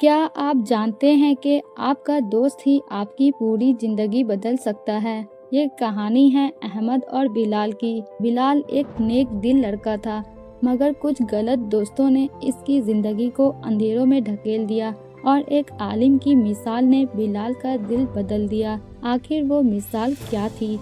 کیا آپ جانتے ہیں کہ آپ کا دوست ہی آپ کی پوری زندگی بدل سکتا ہے؟ یہ کہانی ہے احمد اور بلال کی۔ بلال ایک نیک دل لڑکا تھا، مگر کچھ غلط دوستوں نے اس کی زندگی کو اندھیروں میں ڈھکیل دیا اور ایک عالم کی مثال نے بلال کا دل بدل دیا۔ آخر وہ مثال کیا تھی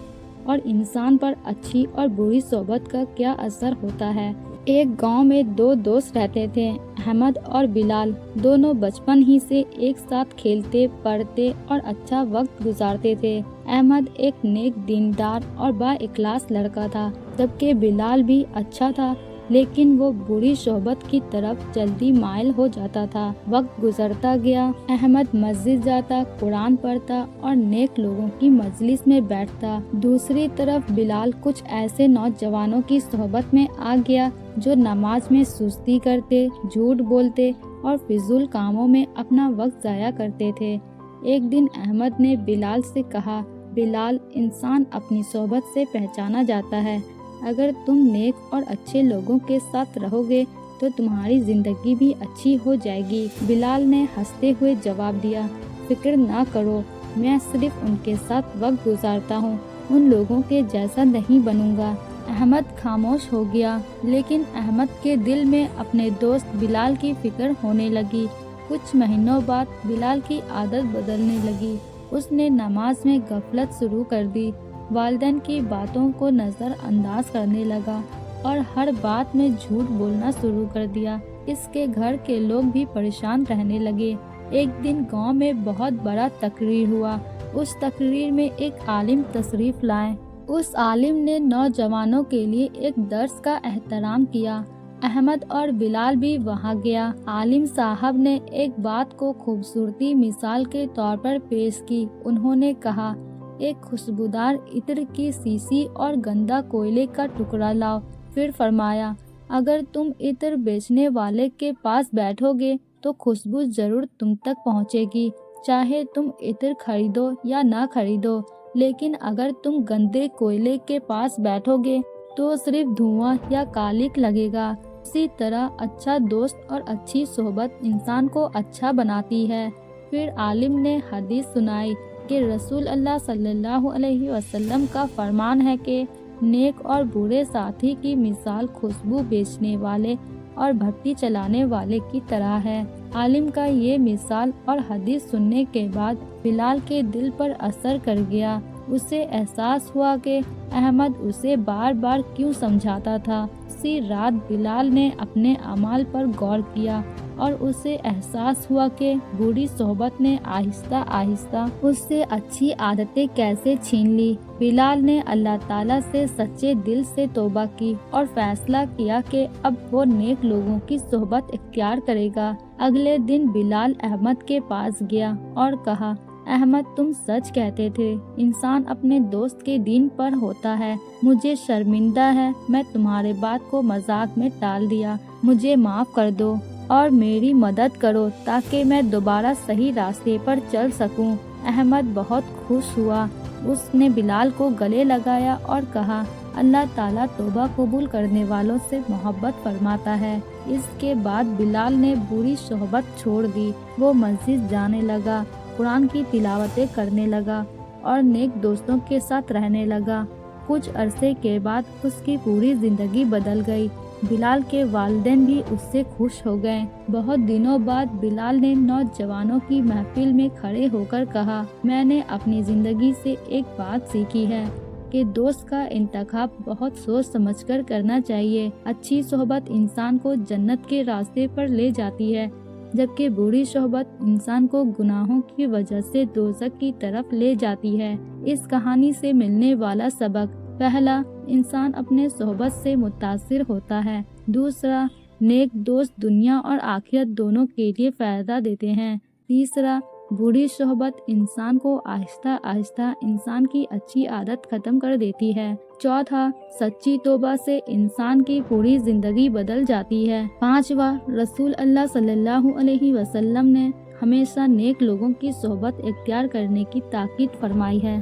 اور انسان پر اچھی اور بری صحبت کا کیا اثر ہوتا ہے؟ ایک گاؤں میں دو دوست رہتے تھے، احمد اور بلال۔ دونوں بچپن ہی سے ایک ساتھ کھیلتے، پڑھتے اور اچھا وقت گزارتے تھے۔ احمد ایک نیک دیندار اور با اخلاص لڑکا تھا، جبکہ بلال بھی اچھا تھا، لیکن وہ بری صحبت کی طرف جلدی مائل ہو جاتا تھا۔ وقت گزرتا گیا، احمد مسجد جاتا، قرآن پڑھتا اور نیک لوگوں کی مجلس میں بیٹھتا۔ دوسری طرف بلال کچھ ایسے نوجوانوں کی صحبت میں آ گیا جو نماز میں سستی کرتے، جھوٹ بولتے اور فضول کاموں میں اپنا وقت ضائع کرتے تھے۔ ایک دن احمد نے بلال سے کہا، بلال، انسان اپنی صحبت سے پہچانا جاتا ہے۔ اگر تم نیک اور اچھے لوگوں کے ساتھ رہو گے تو تمہاری زندگی بھی اچھی ہو جائے گی۔ بلال نے ہنستے ہوئے جواب دیا، فکر نہ کرو، میں صرف ان کے ساتھ وقت گزارتا ہوں، ان لوگوں کے جیسا نہیں بنوں گا۔ احمد خاموش ہو گیا، لیکن احمد کے دل میں اپنے دوست بلال کی فکر ہونے لگی۔ کچھ مہینوں بعد بلال کی عادت بدلنے لگی۔ اس نے نماز میں غفلت شروع کر دی، والدین کی باتوں کو نظر انداز کرنے لگا اور ہر بات میں جھوٹ بولنا شروع کر دیا۔ اس کے گھر کے لوگ بھی پریشان رہنے لگے۔ ایک دن گاؤں میں بہت بڑا تقریر ہوا۔ اس تقریر میں ایک عالم تشریف لائے۔ اس عالم نے نوجوانوں کے لیے ایک درس کا اہتمام کیا۔ احمد اور بلال بھی وہاں گیا۔ عالم صاحب نے ایک بات کو خوبصورتی مثال کے طور پر پیش کی۔ انہوں نے کہا، ایک خوشبودار عطر کی شیشی اور گندا کوئلے کا ٹکڑا لاؤ۔ پھر فرمایا، اگر تم عطر بیچنے والے کے پاس بیٹھو گے تو خوشبو ضرور تم تک پہنچے گی، چاہے تم عطر خریدو یا نہ خریدو، لیکن اگر تم گندے کوئلے کے پاس بیٹھو گے تو صرف دھواں یا کالک لگے گا۔ اسی طرح اچھا دوست اور اچھی صحبت انسان کو اچھا بناتی ہے۔ پھر عالم نے حدیث سنائی کہ رسول اللہ صلی اللہ علیہ وسلم کا فرمان ہے کہ نیک اور برے ساتھی کی مثال خوشبو بیچنے والے اور بھٹی چلانے والے کی طرح ہے۔ عالم کا یہ مثال اور حدیث سننے کے بعد بلال کے دل پر اثر کر گیا۔ اسے احساس ہوا کہ احمد اسے بار بار کیوں سمجھاتا تھا۔ اسی رات بلال نے اپنے اعمال پر غور کیا اور اسے احساس ہوا کہ بری صحبت نے آہستہ آہستہ اس سے اچھی عادتیں کیسے چھین لی۔ بلال نے اللہ تعالیٰ سے سچے دل سے توبہ کی اور فیصلہ کیا کہ اب وہ نیک لوگوں کی صحبت اختیار کرے گا۔ اگلے دن بلال احمد کے پاس گیا اور کہا، احمد، تم سچ کہتے تھے، انسان اپنے دوست کے دین پر ہوتا ہے۔ مجھے شرمندہ ہے، میں تمہارے بات کو مذاق میں ٹال دیا، مجھے معاف کر دو اور میری مدد کرو تاکہ میں دوبارہ صحیح راستے پر چل سکوں۔ احمد بہت خوش ہوا۔ اس نے بلال کو گلے لگایا اور کہا، اللہ تعالیٰ توبہ قبول کرنے والوں سے محبت فرماتا ہے۔ اس کے بعد بلال نے بری صحبت چھوڑ دی۔ وہ مسجد جانے لگا، قرآن کی تلاوتیں کرنے لگا اور نیک دوستوں کے ساتھ رہنے لگا۔ کچھ عرصے کے بعد اس کی پوری زندگی بدل گئی۔ بلال کے والدین بھی اس سے خوش ہو گئے۔ بہت دنوں بعد بلال نے نوجوانوں کی محفل میں کھڑے ہو کر کہا، میں نے اپنی زندگی سے ایک بات سیکھی ہے کہ دوست کا انتخاب بہت سوچ سمجھ کر کرنا چاہیے۔ اچھی صحبت انسان کو جنت کے راستے پر لے جاتی ہے، جبکہ بری صحبت انسان کو گناہوں کی وجہ سے دوزخ کی طرف لے جاتی ہے۔ اس کہانی سے ملنے والا سبق: پہلا، انسان اپنے صحبت سے متاثر ہوتا ہے۔ دوسرا، نیک دوست دنیا اور آخرت دونوں کے لیے فائدہ دیتے ہیں۔ تیسرا، بری صحبت انسان کو آہستہ آہستہ انسان کی اچھی عادت ختم کر دیتی ہے۔ چوتھا، سچی توبہ سے انسان کی پوری زندگی بدل جاتی ہے۔ پانچواں، رسول اللہ صلی اللہ علیہ وسلم نے ہمیشہ نیک لوگوں کی صحبت اختیار کرنے کی تاکید فرمائی ہے۔